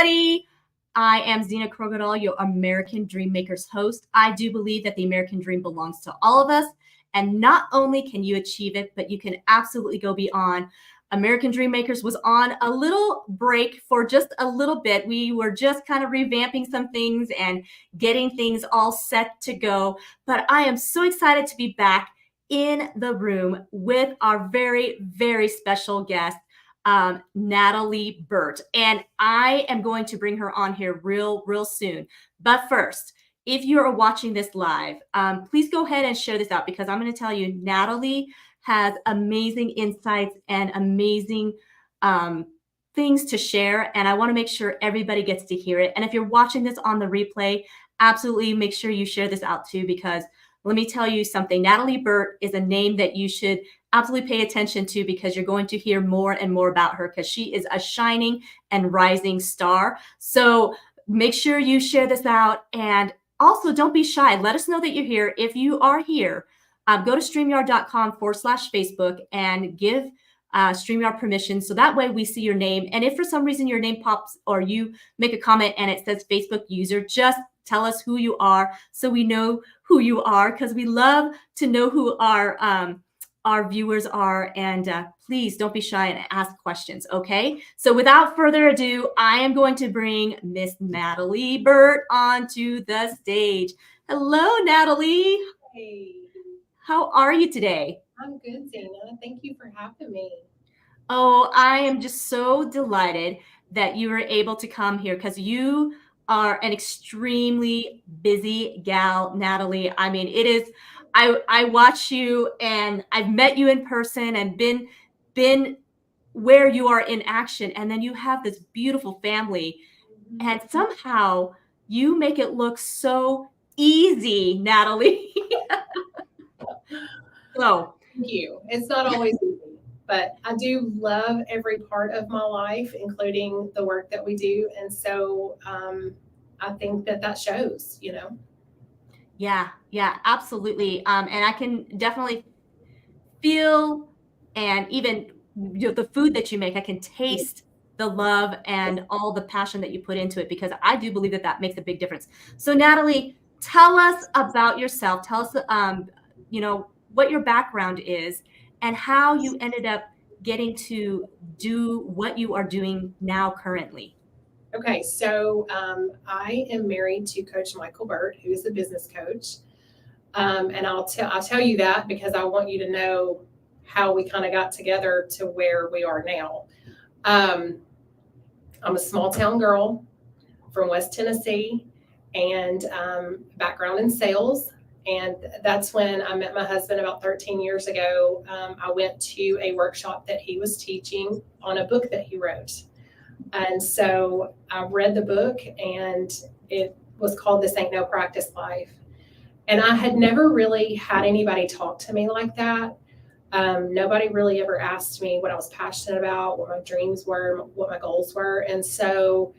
everybody. I am Zena Krogadal, your American Dream Makers host. I do believe that the American dream belongs to all of us. And not only can you achieve it, but you can absolutely go beyond. American Dream Makers was on a little break for just a little bit. We were just kind of revamping some things and getting things all set to go. But I am so excited to be back in the room with our very, very special guest, Natalie Burt. And I am going to bring her on here real soon. But first, if you are watching this live, please go ahead and share this out, because I'm going to tell you, Natalie has amazing insights and amazing things to share. And I want to make sure everybody gets to hear it. And if you're watching this on the replay, absolutely make sure you share this out too, because let me tell you something. Natalie Burt is a name that you should absolutely pay attention to, because you're going to hear more and more about her, because she is a shining and rising star. So make sure you share this out. And also, don't be shy. Let us know that you're here. If you are here, go to StreamYard.com/Facebook and give StreamYard permission. So that way we see your name. And if for some reason your name pops or you make a comment and it says Facebook user, just tell us who you are so we know who you are, because we love to know who our viewers are. And please don't be shy and ask questions, okay? So without further ado, I am going to bring Miss Natalie Burt onto the stage. Hello, Natalie. Hey. How are you today? I'm good, Zena. Thank you for having me. Oh, I am just so delighted that you were able to come here, because you are an extremely busy gal, Natalie. I mean, it is, I watch you and I've met you in person and been where you are in action. And then you have this beautiful family, and somehow you make it look so easy, Natalie. So Thank you. It's not always easy, but I do love every part of my life, including the work that we do. And so I think that shows, you know. Yeah, absolutely. And I can definitely feel, and even the food that you make, I can taste the love and all the passion that you put into it, because I do believe that makes a big difference. So Natalie, tell us about yourself. Tell us, what your background is and how you ended up getting to do what you are doing now currently. Okay, so I am married to Coach Michael Burt, who is a business coach. And I'll tell you that because I want you to know how we kind of got together to where we are now. I'm a small town girl from West Tennessee, and background in sales. And that's when I met my husband about 13 years ago. I went to a workshop that he was teaching on a book that he wrote. And so I read the book, and it was called This Ain't No Practice Life. And I had never really had anybody talk to me like that. Nobody really ever asked me what I was passionate about, what my dreams were, what my goals were. And so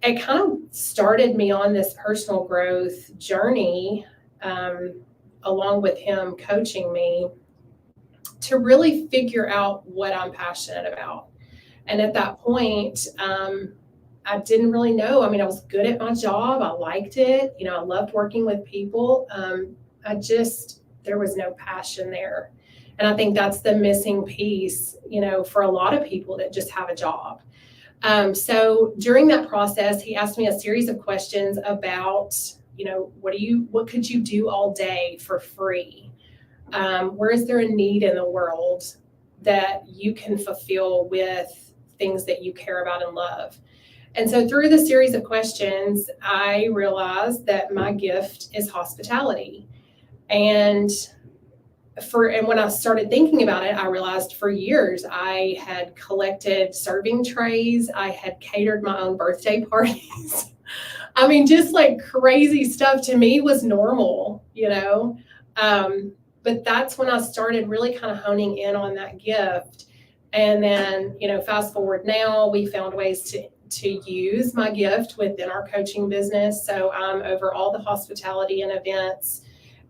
it kind of started me on this personal growth journey, along with him coaching me, to really figure out what I'm passionate about. And at that point, I didn't really know. I mean, I was good at my job. I liked it. You know, I loved working with people. There was no passion there. And I think that's the missing piece, you know, for a lot of people that just have a job. So during that process, he asked me a series of questions about, you know, what could you do all day for free? Where is there a need in the world that you can fulfill with things that you care about and love? And so through the series of questions, I realized that my gift is hospitality. And when I started thinking about it, I realized for years I had collected serving trays. I had catered my own birthday parties. I mean, just like crazy stuff to me was normal, you know. But that's when I started really kind of honing in on that gift. And then, you know, fast forward now, we found ways to use my gift within our coaching business. So I'm over all the hospitality and events.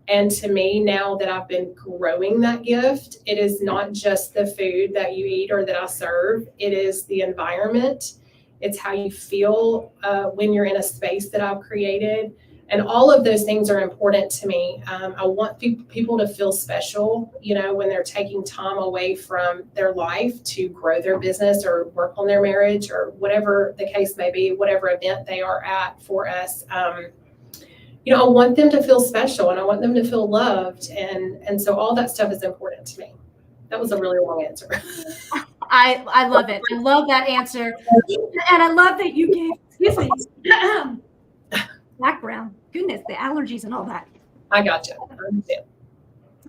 And to me, now that I've been growing that gift, it is not just the food that you eat or that I serve. It is the environment. It's how you feel when you're in a space that I've created. And all of those things are important to me. I want people to feel special, when they're taking time away from their life to grow their business or work on their marriage or whatever the case may be, whatever event they are at for us. I want them to feel special and I want them to feel loved. And so all that stuff is important to me. That was a really long answer. I love it. I love that answer. And I love that you gave, excuse me, background. Goodness, the allergies and all that. I gotcha.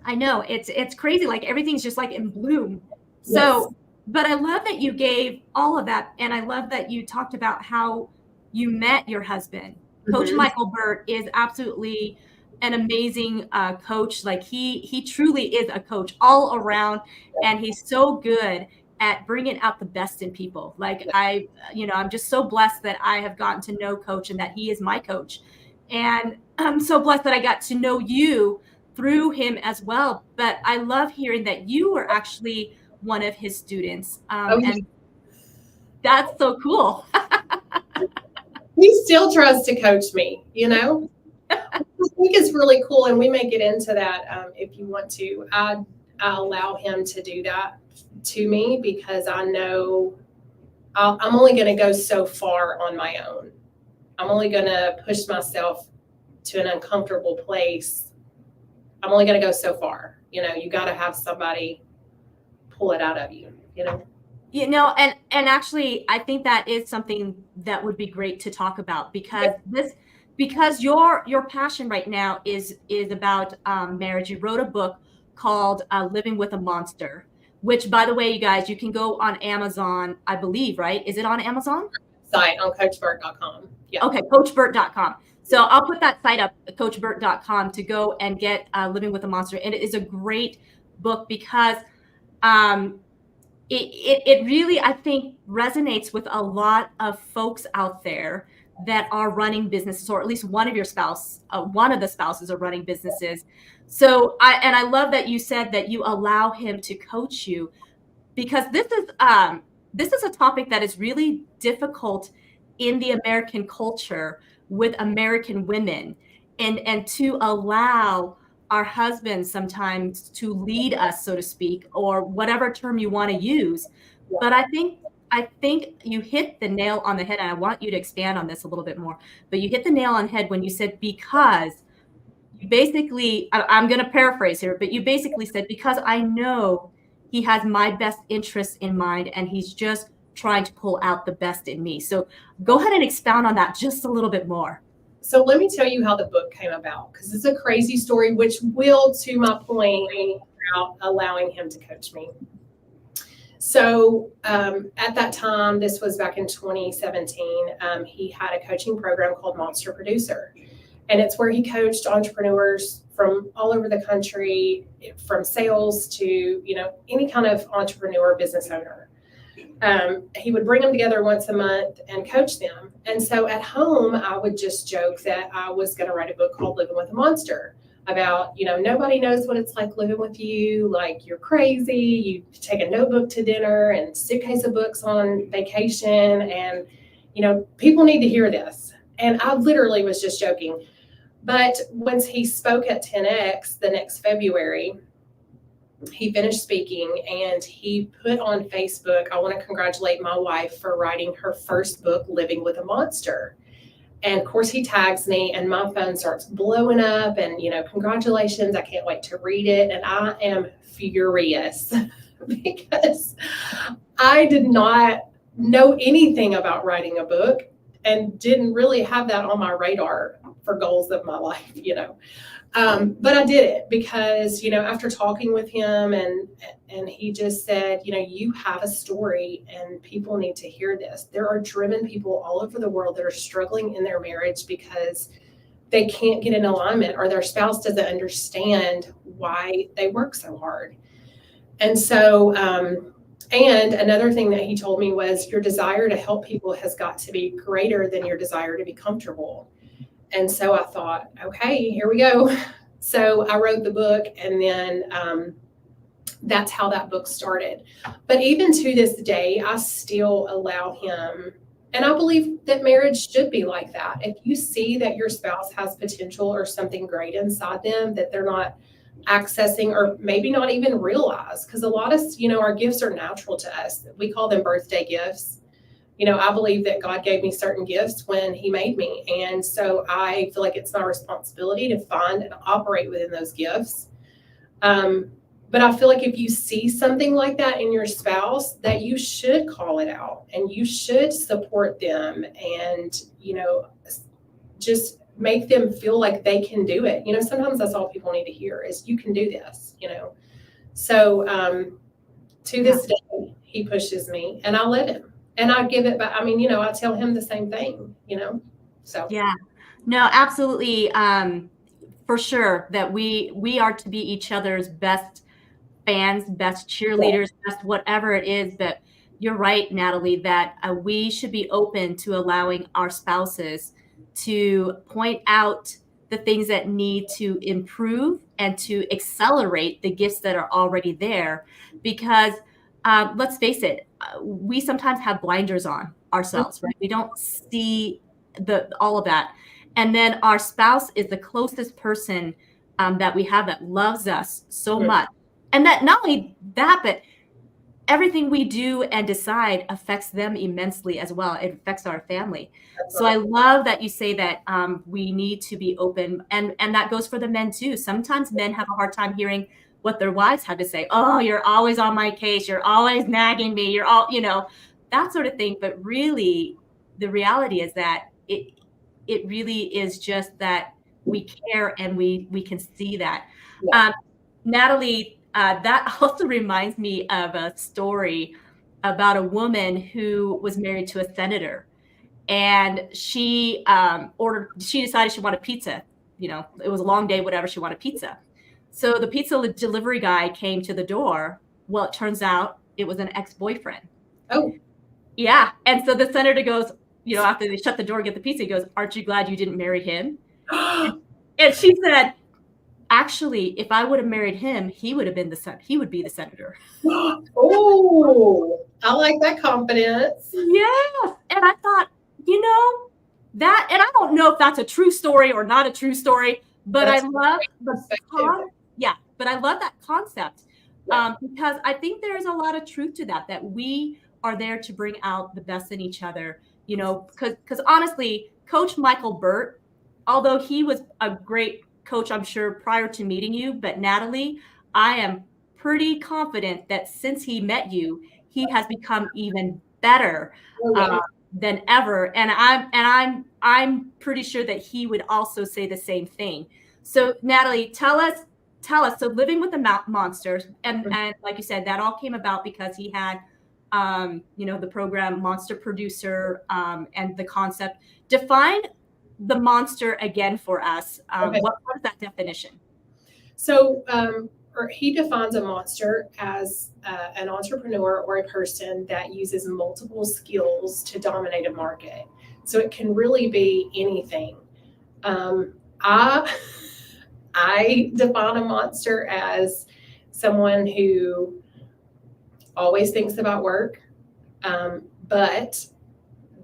I know it's crazy. Like everything's just like in bloom. So, yes. But I love that you gave all of that. And I love that you talked about how you met your husband. Mm-hmm. Coach Michael Burt is absolutely an amazing coach. Like he truly is a coach all around. And he's so good at bringing out the best in people. Like I'm just so blessed that I have gotten to know Coach and that he is my coach. And I'm so blessed that I got to know you through him as well. But I love hearing that you were actually one of his students. And that's so cool. He still tries to coach me, I think it's really cool. And we may get into that if you want to. I allow him to do that to me because I know I'm only going to go so far on my own. I'm only going to push myself to an uncomfortable place. I'm only going to go so far. You got to have somebody pull it out of you, and actually, I think that is something that would be great to talk about because your passion right now is about marriage. You wrote a book called Living with a Monster, which, by the way, you guys, you can go on Amazon, I believe, right? Is it on Amazon? Site on CoachBurt.com. Yeah. Okay, CoachBurt.com. So I'll put that site up, CoachBurt.com, to go and get Living with a Monster. And it is a great book because it really, I think, resonates with a lot of folks out there that are running businesses, or at least one of the spouses are running businesses. So I love that you said that you allow him to coach you, because this is a topic that is really difficult in the American culture with American women, and to allow our husbands sometimes to lead us, so to speak, or whatever term you want to use. Yeah. But I think you hit the nail on the head, and I want you to expand on this a little bit more. But you hit the nail on the head when you said, because you basically, I'm going to paraphrase here, but you basically said, because I know he has my best interests in mind and he's just trying to pull out the best in me. So go ahead and expound on that just a little bit more. So let me tell you how the book came about, because it's a crazy story, which will, to my point, about allowing him to coach me. So at that time, this was back in 2017, he had a coaching program called Monster Producer. And it's where he coached entrepreneurs from all over the country, from sales to, any kind of entrepreneur, business owner. He would bring them together once a month and coach them. And so at home, I would just joke that I was going to write a book called Living with a Monster, about, nobody knows what it's like living with you. Like, you're crazy. You take a notebook to dinner and suitcase of books on vacation. And, people need to hear this. And I literally was just joking. But once he spoke at 10X the next February, he finished speaking and he put on Facebook, I want to congratulate my wife for writing her first book, Living with a Monster. And of course he tags me and my phone starts blowing up and, congratulations, I can't wait to read it. And I am furious because I did not know anything about writing a book and didn't really have that on my radar for goals of my life, But I did it because, after talking with him and he just said, you have a story and people need to hear this. There are driven people all over the world that are struggling in their marriage because they can't get in alignment or their spouse doesn't understand why they work so hard. And so, and another thing that he told me was, your desire to help people has got to be greater than your desire to be comfortable. And so I thought, okay, here we go. So I wrote the book, and then that's how that book started. But even to this day, I still allow him And I believe that marriage should be like that. If you see that your spouse has potential or something great inside them that they're not accessing or maybe not even realize, because a lot of, our gifts are natural to us. We call them birthday gifts. I believe that God gave me certain gifts when he made me. And so I feel like it's my responsibility to find and operate within those gifts. But I feel like if you see something like that in your spouse, that you should call it out and you should support them and, just make them feel like they can do it. Sometimes that's all people need to hear is you can do this, So to this day, he pushes me and I let him. And I give it back. I mean, I tell him the same thing, so. Yeah, no, absolutely. For sure that we are to be each other's best fans, best cheerleaders, best whatever it is. But you're right, Natalie, that we should be open to allowing our spouses to point out the things that need to improve and to accelerate the gifts that are already there. Because let's face it, we sometimes have blinders on ourselves, right? We don't see all of that. And then our spouse is the closest person that we have that loves us so much. And that not only that, but everything we do and decide affects them immensely as well. It affects our family. So I love that you say that we need to be open, and that goes for the men too. Sometimes men have a hard time hearing what their wives have to say. Oh, you're always on my case. You're always nagging me. You're all, that sort of thing. But really, the reality is that it really is just that we care and we can see that. Yeah. Natalie, that also reminds me of a story about a woman who was married to a senator, and she decided she wanted pizza. It was a long day, whatever, she wanted pizza. So the pizza delivery guy came to the door. Well, it turns out it was an ex-boyfriend. Oh. Yeah. And so the senator goes, after they shut the door and get the pizza, he goes, "Aren't you glad you didn't marry him?" And she said, "Actually, if I would have married him, he would be the senator." Oh, I like that confidence. Yes. And I thought, that, and I don't know if that's a true story or not a true story, but I love that concept because I think there's a lot of truth to that we are there to bring out the best in each other, because honestly, Coach Michael Burt, although he was a great coach, I'm sure, prior to meeting you, but Natalie, I am pretty confident that since he met you, he has become even better than ever. And I'm pretty sure that he would also say the same thing. So Natalie, tell us. So living with the monsters, and like you said, that all came about because he had, the program Monster Producer, and the concept. Define the monster again for us. What is that definition? So he defines a monster as an entrepreneur or a person that uses multiple skills to dominate a market. So it can really be anything. I define a monster as someone who always thinks about work, but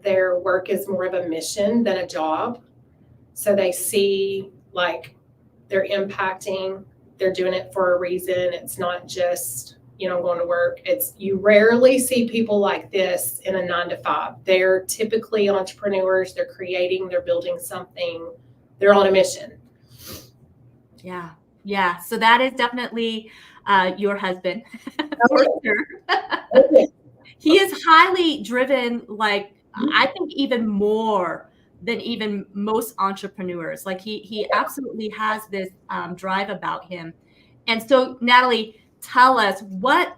their work is more of a mission than a job. So they see like they're impacting, they're doing it for a reason. It's not just, going to work. You rarely see people like this in a 9-to-5. They're typically entrepreneurs. They're creating, they're building something. They're on a mission. Yeah. Yeah. So that is definitely your husband. For sure. He is highly driven, like I think even more than even most entrepreneurs. Like he absolutely has this drive about him. And so Natalie, tell us what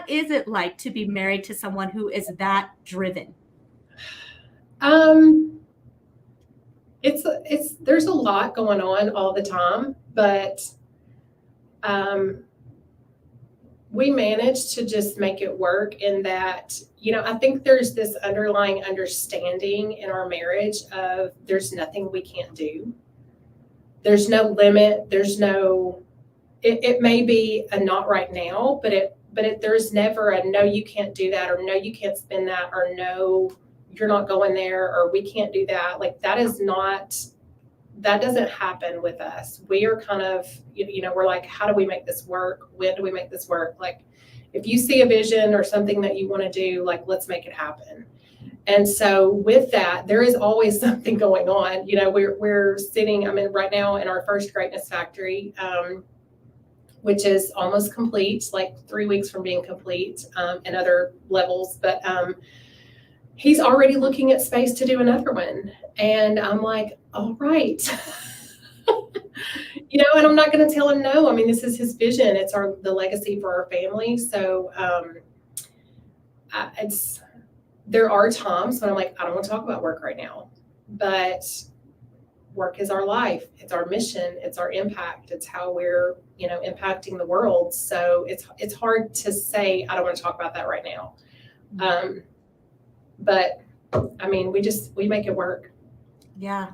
is it like to be married to someone who is that driven? There's a lot going on all the time, but we managed to just make it work in that, I think there's this underlying understanding in our marriage of there's nothing we can't do. There's no limit. It may be a not right now, but there's never a no, you can't do that, or no, you can't spend that, or no, you're not going there, or we can't do that. Like that doesn't happen with us. We are kind of, we're like, how do we make this work? When do we make this work? Like if you see a vision or something that you want to do, like, let's make it happen. And so with that, there is always something going on. We're sitting, right now in our first Greatness Factory, which is almost complete, like 3 weeks from being complete, and other levels. But he's already looking at space to do another one. And I'm like, all right. And I'm not going to tell him no. This is his vision. It's the legacy for our family. So there are times when I'm like, I don't want to talk about work right now, but work is our life. It's our mission. It's our impact. It's how we're, impacting the world. So it's hard to say, I don't want to talk about that right now. But we make it work. Yeah.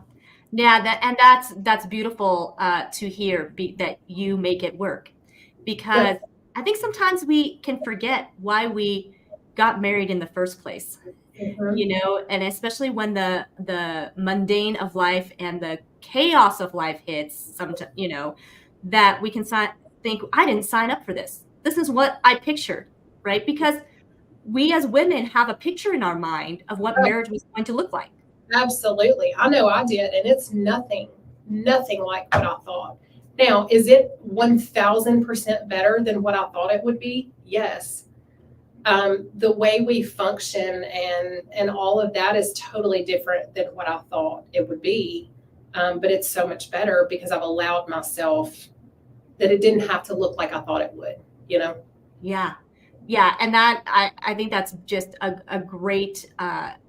That's beautiful to hear that you make it work, because I think sometimes we can forget why we got married in the first place, and especially when the mundane of life and the chaos of life hits, sometimes, that we can think, I didn't sign up for this. This is what I pictured, right? Because we as women have a picture in our mind of what marriage was going to look like. Absolutely. I know I did. And it's nothing like what I thought. Now, is it 1000% better than what I thought it would be? Yes. The way we function and all of that is totally different than what I thought it would be. But it's so much better because I've allowed myself that it didn't have to look like I thought it would, Yeah. Yeah. And that, I think that's just a great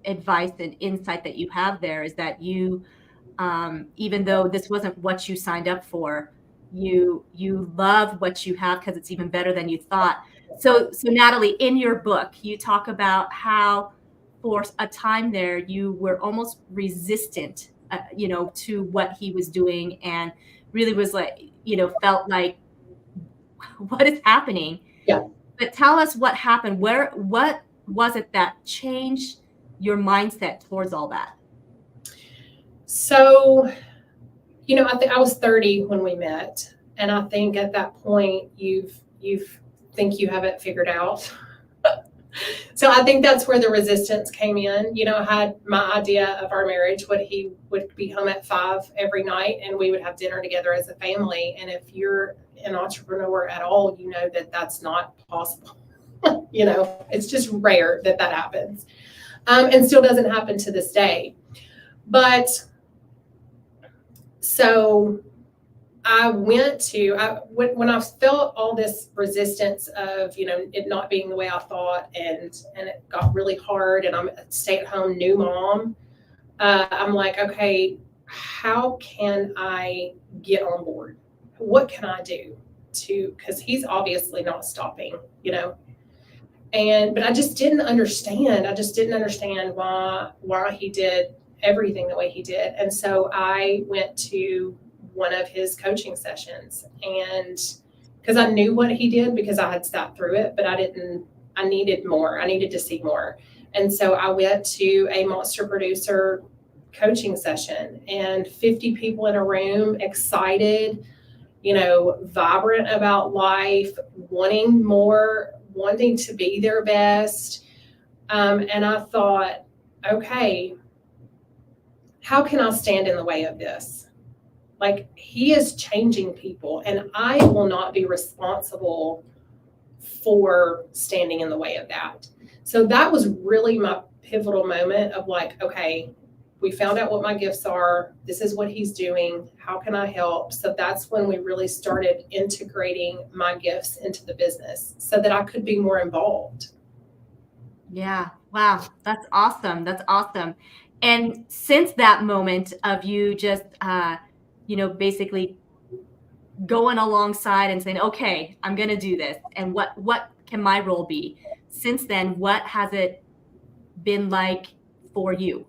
advice and insight that you have there, is that you, even though this wasn't what you signed up for, you love what you have because it's even better than you thought. So Natalie, in your book, you talk about how for a time there you were almost resistant, to what he was doing, and really was like, felt like, what is happening? Yeah. But tell us what happened. What was it that changed your mindset towards all that? So, I think I was 30 when we met, and I think at that point you think you have it figured out. So I think that's where the resistance came in. I had my idea of our marriage, he would be home at 5 every night and we would have dinner together as a family. And if you're an entrepreneur at all, you know that that's not possible. It's just rare that happens, and still doesn't happen to this day. But so I went to, when I felt all this resistance of, it not being the way I thought, and it got really hard, and I'm a stay-at-home new mom, I'm like, okay, how can I get on board? What can I do because he's obviously not stopping, but I just didn't understand. Why he did everything the way he did. And so I went to one of his coaching sessions, and because I knew what he did because I had sat through it, but I needed more. I needed to see more. And so I went to a monster producer coaching session, and 50 people in a room, excited, vibrant about life, wanting more, wanting to be their best. And I thought, okay, how can I stand in the way of this? Like, he is changing people, and I will not be responsible for standing in the way of that. So that was really my pivotal moment of like, okay, we found out what my gifts are. This is what he's doing. How can I help? So that's when we really started integrating my gifts into the business so that I could be more involved. Yeah. Wow. That's awesome. That's awesome. And since that moment of you just, basically going alongside and saying, okay, I'm going to do this. And what can my role be? Since then, what has it been like for you?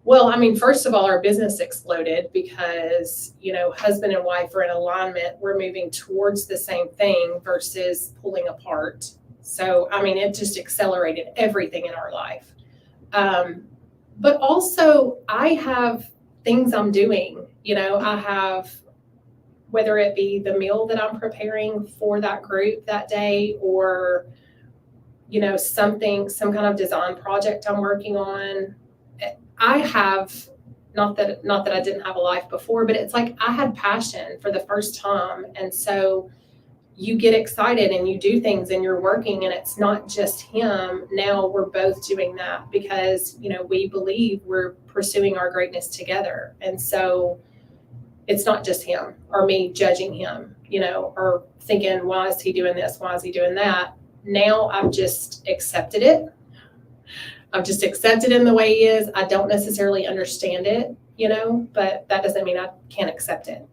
Well, first of all, our business exploded because, husband and wife are in alignment. We're moving towards the same thing versus pulling apart. So, it just accelerated everything in our life. But also I have things I'm doing, I have, whether it be the meal that I'm preparing for that group that day, or, some kind of design project I'm working on. I have, not that I didn't have a life before, but it's like I had passion for the first time. And so you get excited and you do things and you're working, and it's not just him. Now we're both doing that because, we believe we're pursuing our greatness together. And so it's not just him or me judging him, or thinking, why is he doing this? Why is he doing that? Now I've just accepted it. I've just accepted him the way he is. I don't necessarily understand it, but that doesn't mean I can't accept it,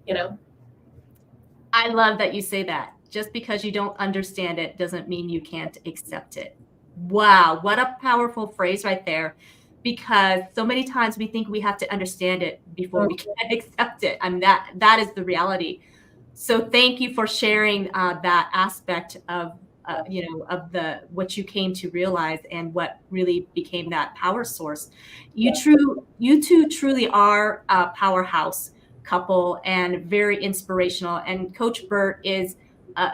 I love that you say that. Just because you don't understand it doesn't mean you can't accept it. Wow, what a powerful phrase right there. Because so many times we think we have to understand it before we can accept it. That is the reality. So thank you for sharing that aspect of what you came to realize and what really became that power source. You two truly are a powerhouse couple and very inspirational. And Coach Burt is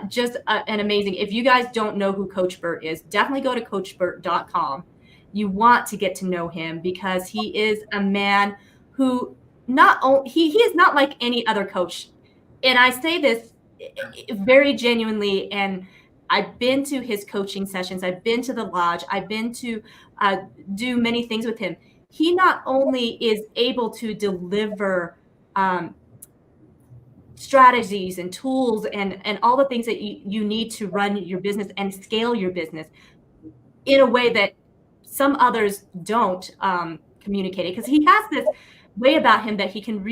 just an amazing. If you guys don't know who Coach Burt is, definitely go to coachburt.com. You want to get to know him because he is a man who he is not like any other coach. And I say this very genuinely. And I've been to his coaching sessions. I've been to the lodge. I've been to do many things with him. He not only is able to deliver strategies and tools and all the things that you need to run your business and scale your business in a way that some others don't communicate it, because he has this way about him that you can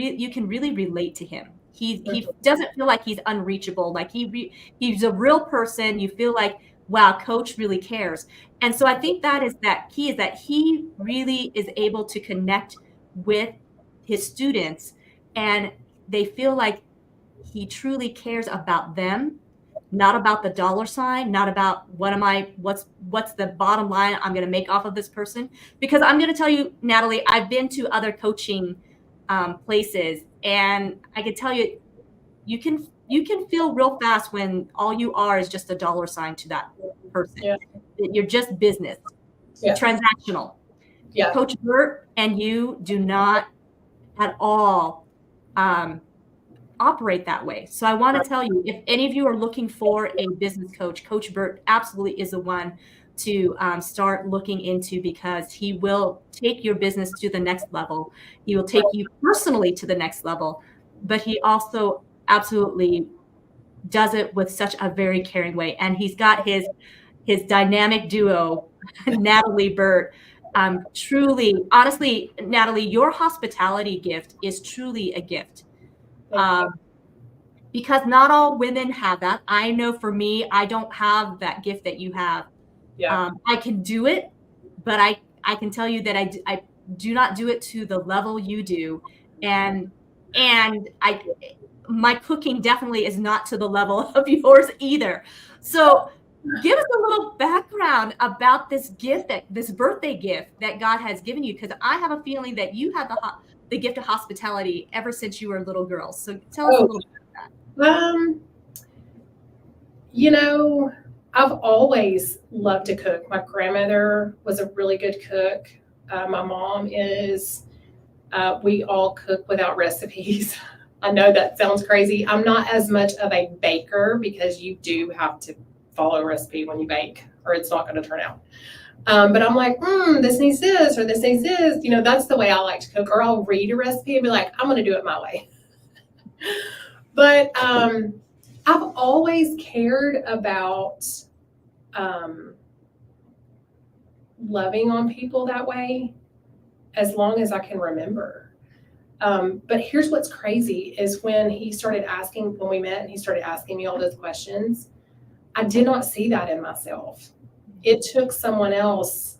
really relate to him. He doesn't feel like he's unreachable. Like he's a real person. You feel like, wow, Coach really cares. And so I think that key is that he really is able to connect with his students, and they feel like he truly cares about them, not about the dollar sign, not about what's the bottom line I'm going to make off of this person. Because I'm going to tell you, Natalie, I've been to other coaching places, and I can tell you, you can feel real fast when all you are is just a dollar sign to that person. Yeah. You're just business, transactional. Yeah. Coach Burt and you do not at all operate that way. So I want to tell you, if any of you are looking for a business coach, Coach Burt absolutely is the one to start looking into, because he will take your business to the next level. He will take you personally to the next level, but he also absolutely does it with such a very caring way. And he's got his dynamic duo, Natalie Burt. Truly, honestly, Natalie, your hospitality gift is truly a gift. Because not all women have that. I know for me, I don't have that gift that you have. Yeah. I can do it, but I can tell you that I do not do it to the level you do. And my cooking definitely is not to the level of yours either. So give us a little background about this gift, this birthday gift that God has given you, because I have a feeling that you have the gift of hospitality ever since you were a little girl. So tell us a little bit about that. I've always loved to cook. My grandmother was a really good cook. My mom is. We all cook without recipes. I know that sounds crazy. I'm not as much of a baker, because you do have to follow a recipe when you bake, or it's not going to turn out. But I'm like, this needs this, or this needs this. That's the way I like to cook. Or I'll read a recipe and be like, I'm going to do it my way. But I've always cared about loving on people that way, as long as I can remember. But here's what's crazy is when we met and he started asking me all those questions, I did not see that in myself. It took someone else,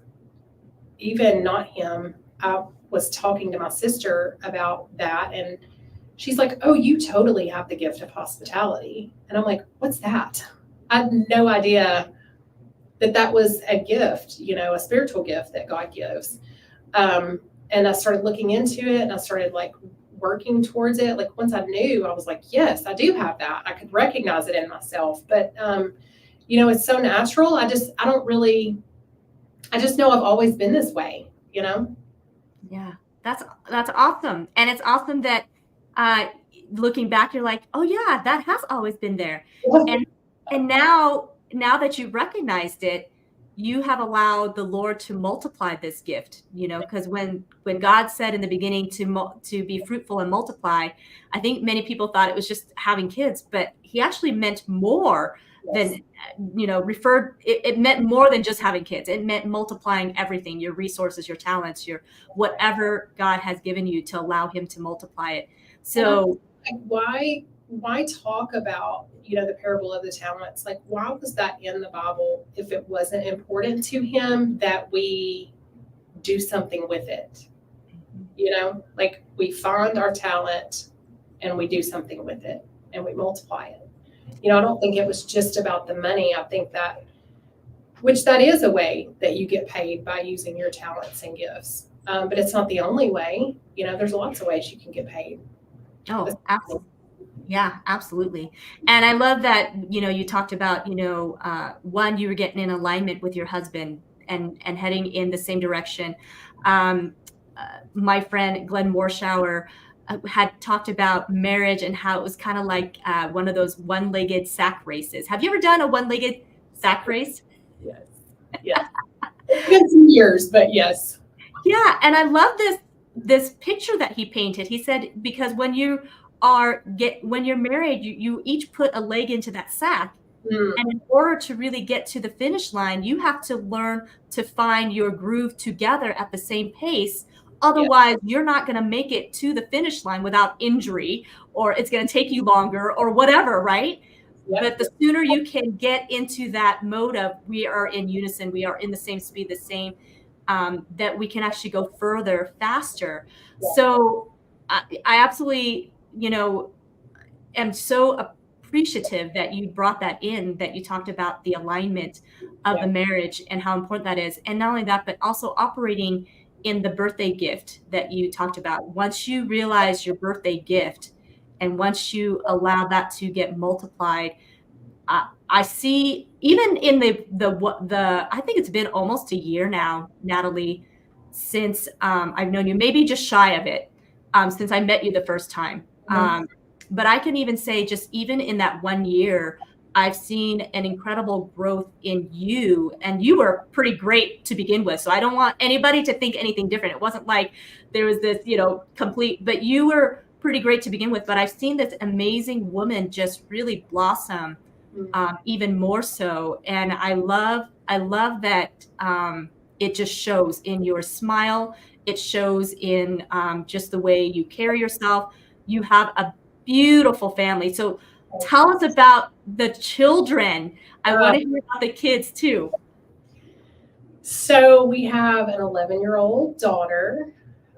even not him. I was talking to my sister about that, and she's like, oh, you totally have the gift of hospitality. And I'm like, what's that? I had no idea that was a gift, a spiritual gift that God gives. And I started looking into it, and I started like working towards it. Like once I knew, I was like, yes, I do have that. I could recognize it in myself. But it's so natural. I just know I've always been this way, Yeah, that's awesome. And it's awesome that uh looking back, you're like, oh yeah, that has always been there. And now that you've recognized it, you have allowed the Lord to multiply this gift, because when God said in the beginning to be fruitful and multiply, I think many people thought it was just having kids, but he actually meant more than it meant more than just having kids. It meant multiplying everything, your resources, your talents, your whatever God has given you, to allow him to multiply it. So why talk about the parable of the talents? Like, why was that in the Bible if it wasn't important to him that we do something with it? Like we find our talent and we do something with it and we multiply it. I don't think it was just about the money. I think that is a way that you get paid, by using your talents and gifts. But it's not the only way. There's lots of ways you can get paid. Oh, absolutely. Yeah, absolutely. And I love that, you talked about, one, you were getting in alignment with your husband and heading in the same direction. My friend Glenn Morshower had talked about marriage and how it was kind of like one of those one-legged sack races. Have you ever done a one-legged sack race? Yes. Yes. It's been some years, but yes. Yeah, and I love this picture that he painted. He said, because when you're married, you each put a leg into that sack. And in order to really get to the finish line, you have to learn to find your groove together at the same pace. Otherwise, you're not going to make it to the finish line without injury, or it's going to take you longer, or whatever, right? But the sooner you can get into that mode of we are in unison, we are in the same speed, the same, that we can actually go further, faster. So I absolutely, am so appreciative that you brought that in, that you talked about the alignment of the marriage and how important that is. And not only that, but also operating in the birthday gift that you talked about. Once you realize your birthday gift, and once you allow that to get multiplied, I see, even in the I think it's been almost a year now, Natalie, since I've known you, maybe just shy of it, since I met you the first time. But I can even say, just even in that 1 year, I've seen an incredible growth in you, and you were pretty great to begin with. So I don't want anybody to think anything different. It wasn't like there was this, complete, but you were pretty great to begin with. But I've seen this amazing woman just really blossom, even more so. And I love that it just shows in your smile. It shows in just the way you carry yourself. You have a beautiful family. So tell us about the children. I want to hear about the kids too. So we have an 11-year-old daughter,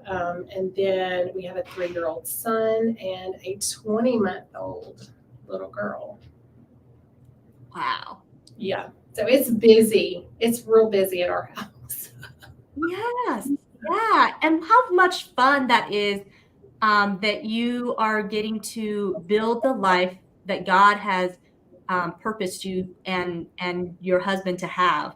and then we have a 3-year-old son and a 20-month-old little girl. Wow. Yeah. So it's busy. It's real busy at our house. Yes. Yeah. And how much fun that is, that you are getting to build the life that God has purposed you and your husband to have,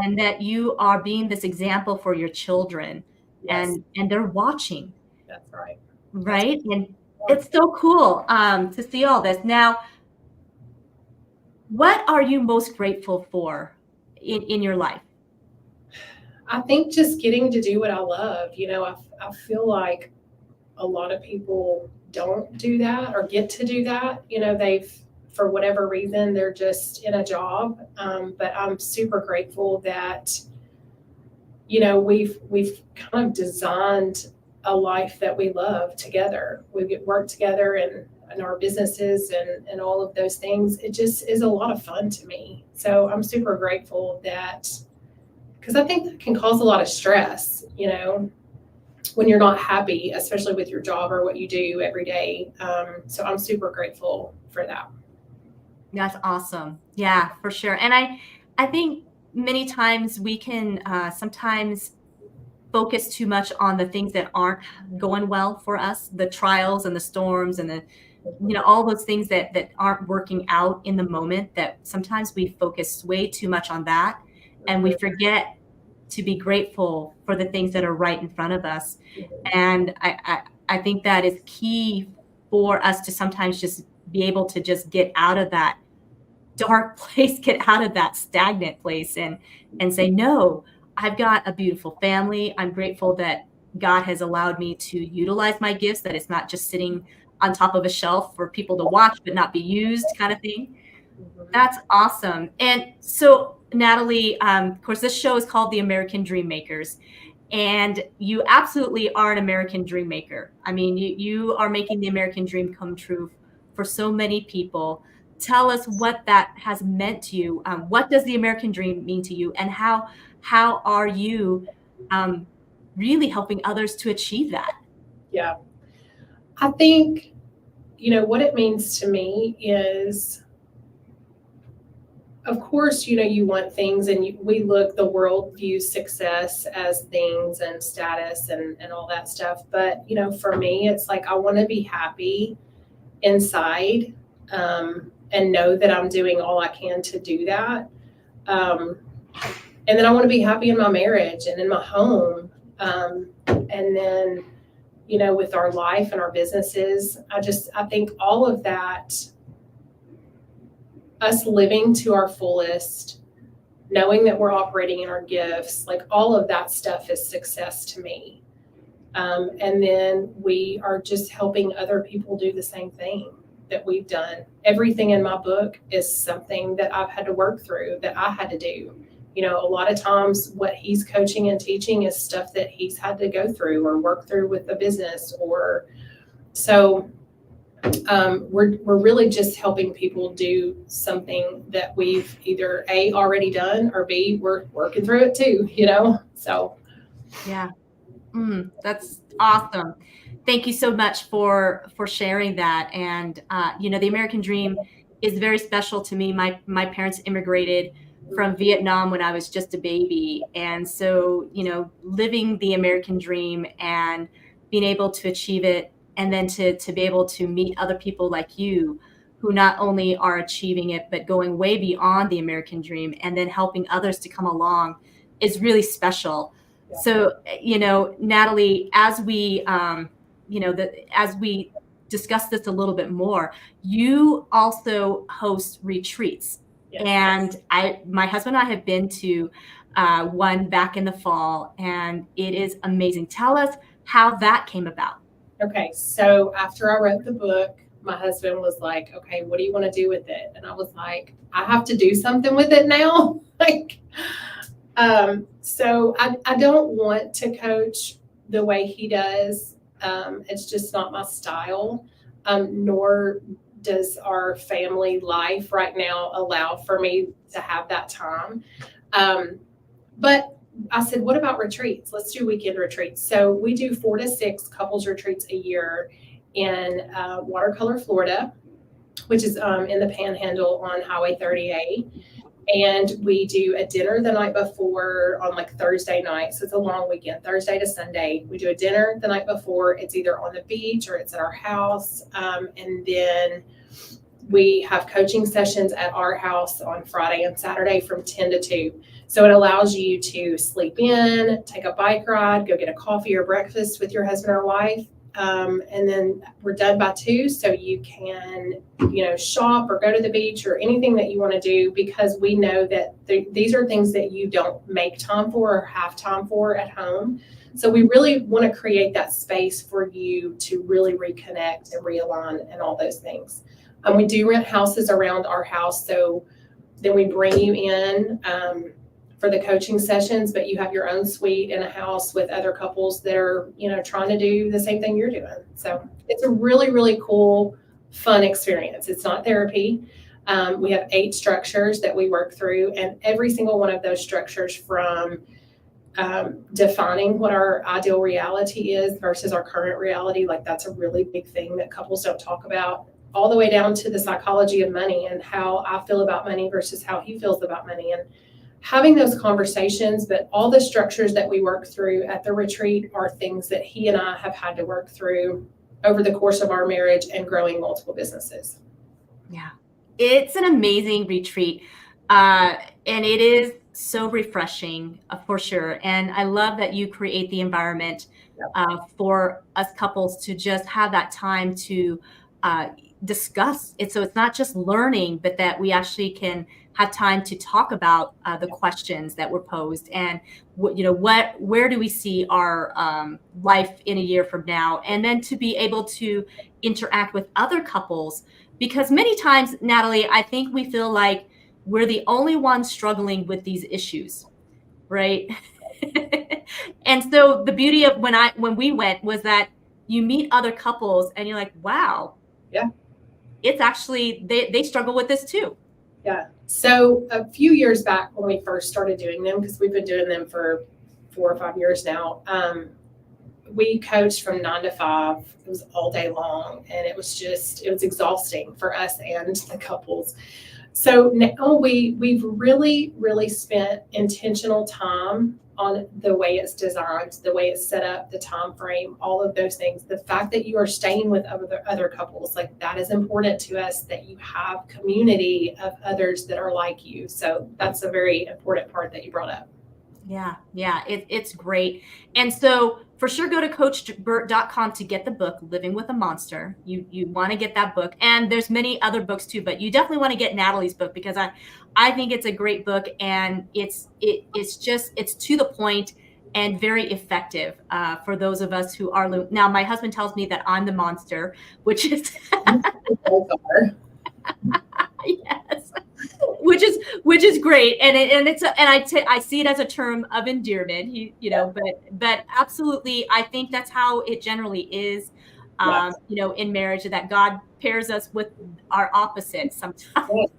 and that you are being this example for your children, and they're watching. That's right. Right. And it's so cool to see all this. Now, what are you most grateful for in your life? I think just getting to do what I love. I feel like a lot of people don't do that or get to do that. They've, for whatever reason, they're just in a job. But I'm super grateful that, we've kind of designed a life that we love together. We get work together and our businesses and all of those things. It just is a lot of fun to me. So I'm super grateful that, because I think that can cause a lot of stress, when you're not happy, especially with your job or what you do every day. So I'm super grateful for that. That's awesome. Yeah, for sure. And I think many times we can sometimes focus too much on the things that aren't going well for us, the trials and the storms and the, all those things that aren't working out in the moment, that sometimes we focus way too much on that and we forget to be grateful for the things that are right in front of us. And I think that is key for us to sometimes just be able to just get out of that dark place, get out of that stagnant place and say, no, I've got a beautiful family. I'm grateful that God has allowed me to utilize my gifts, that it's not just sitting on top of a shelf for people to watch but not be used kind of thing. That's awesome. And so, Natalie, of course, this show is called The American Dream Makers. And you absolutely are an American dream maker. I mean, you are making the American dream come true for so many people. Tell us what that has meant to you. What does the American dream mean to you? And how are you really helping others to achieve that? Yeah. I think, what it means to me is, of course, you want things, and the world views success as things and status and all that stuff. But, for me, it's like, I want to be happy inside, and know that I'm doing all I can to do that. And then I want to be happy in my marriage and in my home. And then, with our life and our businesses, I think all of that, us living to our fullest, knowing that we're operating in our gifts, like all of that stuff is success to me. And then we are just helping other people do the same thing that we've done. Everything in my book is something that I've had to work through, that I had to do. A lot of times what he's coaching and teaching is stuff that he's had to go through or work through with the business, or so we're really just helping people do something that we've either A, already done, or B, we're working through it too, so. Yeah. That's awesome. Thank you so much for sharing that. And, the American dream is very special to me. My parents immigrated from Vietnam when I was just a baby. And so, living the American dream and being able to achieve it, and then to be able to meet other people like you who not only are achieving it, but going way beyond the American dream and then helping others to come along is really special. Yeah. So, Natalie, as we, as we discuss this a little bit more, you also host retreats. Yes. And my husband and I have been to one back in the fall, and it is amazing. Tell us how that came about. Okay, so after I wrote the book, my husband was like, okay, what do you want to do with it? And I was like, I have to do something with it now. So I don't want to coach the way he does. It's just not my style, nor does our family life right now allow for me to have that time. But I said, what about retreats? Let's do weekend retreats. So we do 4 to 6 couples retreats a year in Watercolor, Florida, which is in the Panhandle on Highway 30A. And we do a dinner the night before on Thursday night. So it's a long weekend, Thursday to Sunday. We do a dinner the night before. It's either on the beach or it's at our house. And then we have coaching sessions at our house on Friday and Saturday from 10 to 2. So it allows you to sleep in, take a bike ride, go get a coffee or breakfast with your husband or wife. And then we're done by 2. So you can, shop or go to the beach or anything that you want to do, because we know that these are things that you don't make time for or have time for at home. So we really want to create that space for you to really reconnect and realign and all those things. We do rent houses around our house. So then we bring you in for the coaching sessions, but you have your own suite in a house with other couples that are, trying to do the same thing you're doing. So it's a really, really cool, fun experience. It's not therapy. We have 8 structures that we work through, and every single one of those structures, from defining what our ideal reality is versus our current reality, that's a really big thing that couples don't talk about, all the way down to the psychology of money and how I feel about money versus how he feels about money. And having those conversations, but all the structures that we work through at the retreat are things that he and I have had to work through over the course of our marriage and growing multiple businesses. Yeah, it's an amazing retreat. And it is so refreshing, for sure. And I love that you create the environment for us couples to just have that time to discuss it. So it's not just learning, but that we actually can have time to talk about the questions that were posed, and where do we see our life in a year from now, and then to be able to interact with other couples, because many times, Natalie, I think we feel like we're the only ones struggling with these issues, right? And so the beauty of when we went was that you meet other couples and you're like, wow, yeah, it's actually they struggle with this too. Yeah. So a few years back when we first started doing them, because we've been doing them for 4 or 5 years now, we coached from 9 to 5. It was all day long, and it was exhausting for us and the couples. So now we've really, really spent intentional time on the way it's designed, the way it's set up, the time frame, all of those things. The fact that you are staying with other couples, like that is important to us, that you have community of others that are like you. So that's a very important part that you brought up. Yeah, it's great. And so for sure, go to coachburt.com to get the book, Living with a Monster. You want to get that book. And there's many other books too, but you definitely want to get Natalie's book, because I think it's a great book, and it's to the point and very effective for those of us who are. Now, my husband tells me that I'm the monster, which is yes, which is great, and I see it as a term of endearment. But absolutely, I think that's how it generally is. In marriage, that God pairs us with our opposites sometimes.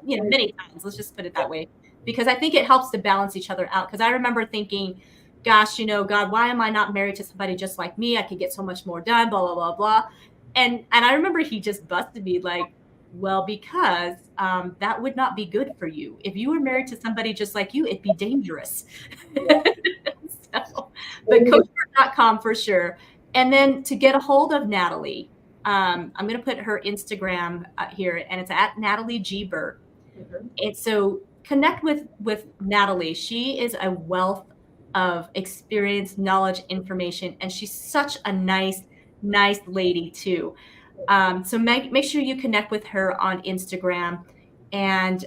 Many times. Let's just put it that way, because I think it helps to balance each other out. Because I remember thinking, gosh, God, why am I not married to somebody just like me? I could get so much more done, blah, blah, blah, blah. And I remember he just busted me like, well, because that would not be good for you. If you were married to somebody just like you, it'd be dangerous. Yeah. But coachburt.com for sure. And then to get a hold of Natalie, I'm going to put her Instagram here, and it's at Natalie G. Burt. Mm-hmm. And so connect with Natalie. She is a wealth of experience, knowledge, information, and she's such a nice lady too. So make sure you connect with her on Instagram. And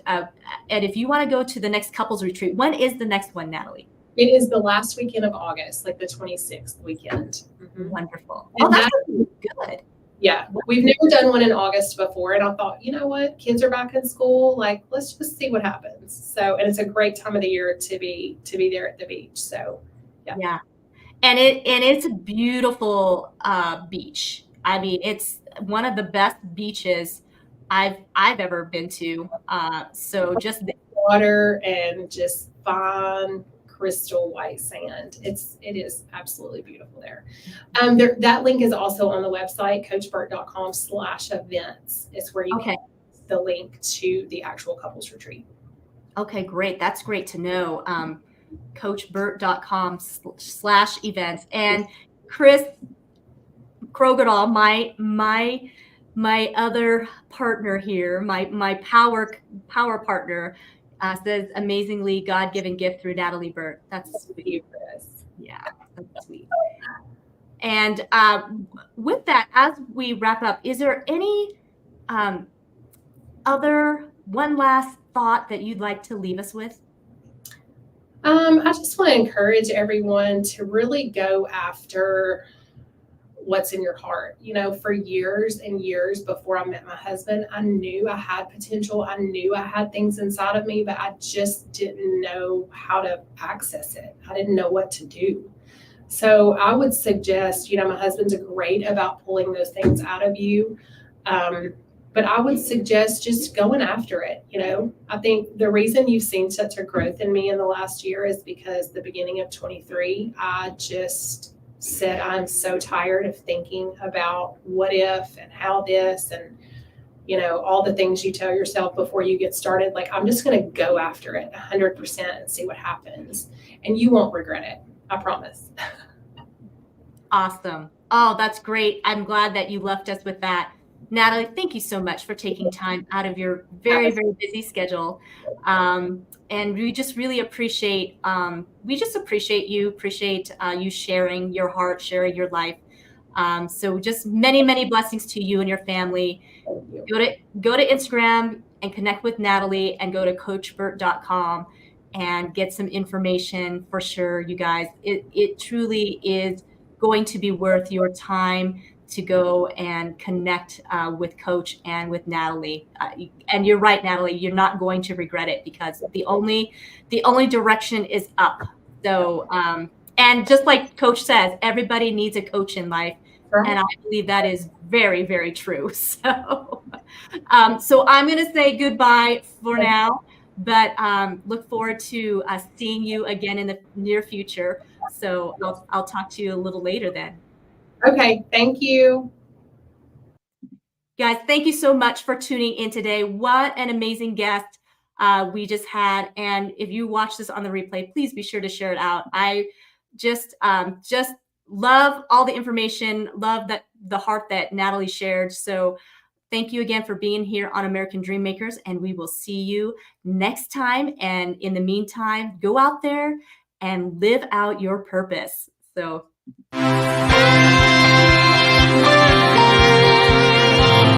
if you want to go to the next couples retreat, when is the next one, Natalie? It is the last weekend of August, like the 26th weekend. Mm-hmm. Wonderful. Oh, that's good. Yeah, we've never done one in August before, and I thought, you know what, kids are back in school, like let's just see what happens. So, and it's a great time of the year to be there at the beach. So, yeah, and it's a beautiful beach. I mean, it's one of the best beaches I've ever been to. So just the water and just fine crystal white sand. It is absolutely beautiful there. That link is also on the website, coachburt.com/events. It's where you can get the link to the actual couples retreat. Okay, great. That's great to know. coachburt.com/events. And Chris Krogadal, my other partner here, my power partner, says amazingly God-given gift through Natalie Burt. That's sweet, Chris. Yeah, that's sweet. And with that, as we wrap up, is there any other one last thought that you'd like to leave us with? I just want to encourage everyone to really go after what's in your heart. For years and years before I met my husband, I knew I had potential. I knew I had things inside of me, but I just didn't know how to access it. I didn't know what to do. So I would suggest, my husband's great about pulling those things out of you. But I would suggest just going after it. I think the reason you've seen such a growth in me in the last year is because the beginning of 23, I just said, I'm so tired of thinking about what if and how this, and all the things you tell yourself before you get started. Like, I'm just going to go after it 100% and see what happens. And you won't regret it. I promise. Awesome. Oh, that's great. I'm glad that you left us with that. Natalie, thank you so much for taking time out of your very, very busy schedule. And we just really appreciate, appreciate you sharing your heart, sharing your life. So just many, many blessings to you and your family. Go to Instagram and connect with Natalie, and go to coachburt.com and get some information for sure, you guys. It truly is going to be worth your time to go and connect with Coach and with Natalie. And you're right, Natalie, you're not going to regret it, because the only direction is up. So, and just like Coach says, everybody needs a coach in life. And I believe that is very, very true. So, so I'm going to say goodbye for now, but look forward to seeing you again in the near future. So I'll talk to you a little later then. Okay. Thank you. Guys, thank you so much for tuning in today. What an amazing guest we just had. And if you watch this on the replay, please be sure to share it out. I just love all the information, love that the heart that Natalie shared. So thank you again for being here on American Dream Makers, and we will see you next time. And in the meantime, go out there and live out your purpose. So